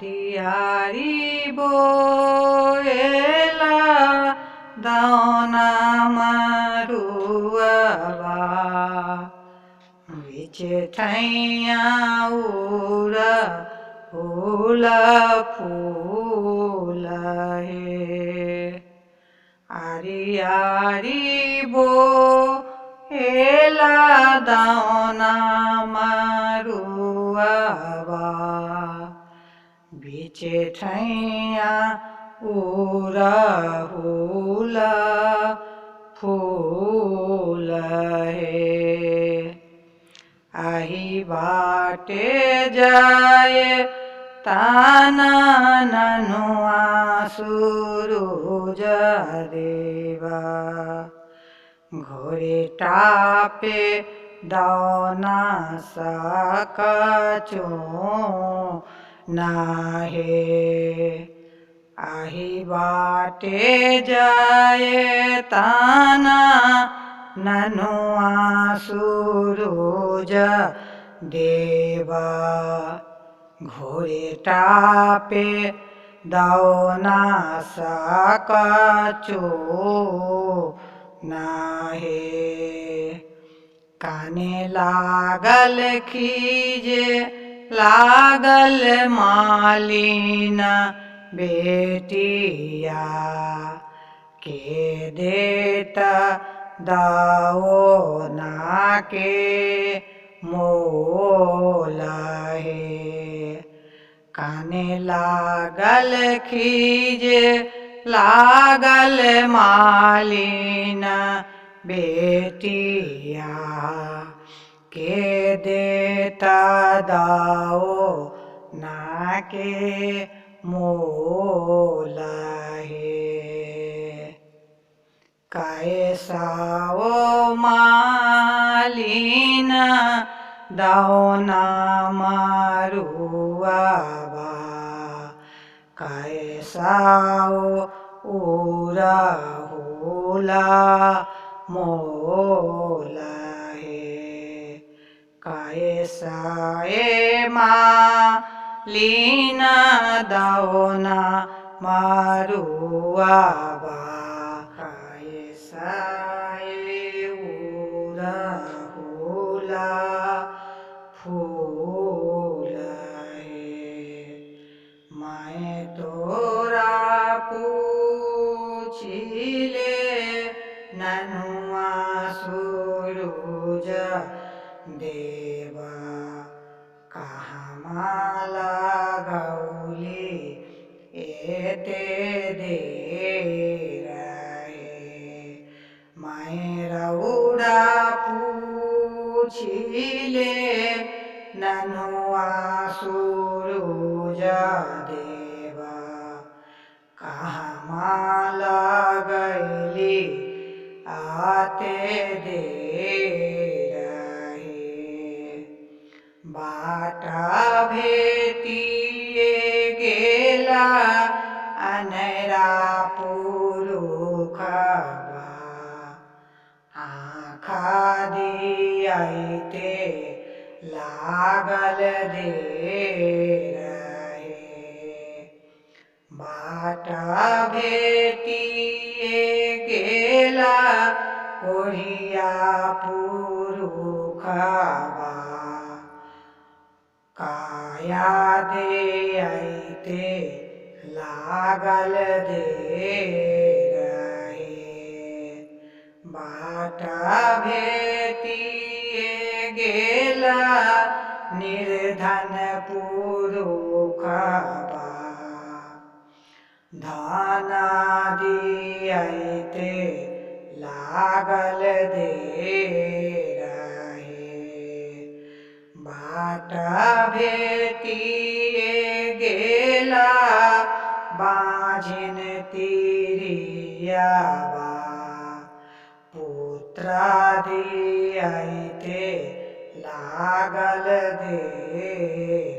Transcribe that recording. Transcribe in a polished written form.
आरी बोएला दाना मरुआवा बिचे ठैया उरा फूल फूल हे आरी बोएला दाना मरुआवा बिचे ठैया उरहुल फूल हे आही बाटे जाए ताना ननुआ सुरुज देवा घोरे टापे दाना सकचो नाहे आही बाटे जाए ताना ननुआ सुरुज देवा घोरे टापे दाना सकचो नाहे काने लागल खीजे लागल मालिना बेटिया के देता दाओ ना के मोल हे काने लागल खीजे लागल मालिना बेटिया के देता दाओ ना के मोल हे कैसाओ मालिना दाओ ना मरुआवा कैसाओ उरहुला मोल हे कैसाए मालिना दाओ ना मरुआवा कैसाए उरहुला फूल हे मैं तोरा पूछिले ननुआ सुरुज देवा कहाँ लगौली एते देर हे मैं रउरा पूछिले ननुआ सुरुज देवा कहाँ लगैली आते देर हे बाटा भेटिए गेला अनरा पुरुखबा आँखा दियाइते लागल देर हे बाटा भेटिए गेला कोढ़िया पुरुखबा काया दे आइते लागल देर हे बाटा भेटिए गेला निर्धन पुरुखबा धाना दियाइते लागल देर हे बाटा भेटिए गेला बाझिन तिरियावा पुत्रा दियाइते लागल देर